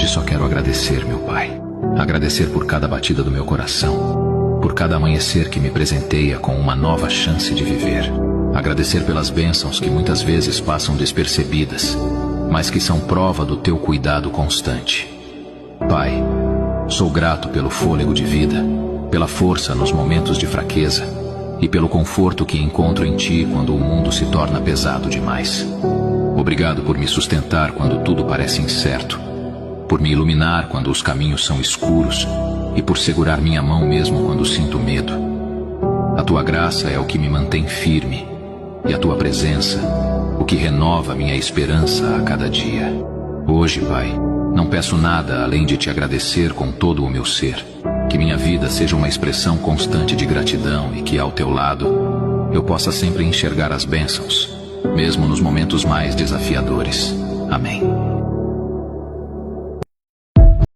Hoje só quero agradecer, meu Pai. Agradecer por cada batida do meu coração, por cada amanhecer que me presenteia com uma nova chance de viver. Agradecer pelas bênçãos que muitas vezes passam despercebidas, mas que são prova do teu cuidado constante. Pai, sou grato pelo fôlego de vida, pela força nos momentos de fraqueza e pelo conforto que encontro em Ti quando o mundo se torna pesado demais. Obrigado por me sustentar quando tudo parece incerto, por me iluminar quando os caminhos são escuros e por segurar minha mão mesmo quando sinto medo. A Tua graça é o que me mantém firme e a Tua presença, o que renova minha esperança a cada dia. Hoje, Pai, não peço nada além de Te agradecer com todo o meu ser. Que minha vida seja uma expressão constante de gratidão e que, ao Teu lado, eu possa sempre enxergar as bênçãos, mesmo nos momentos mais desafiadores. Amém.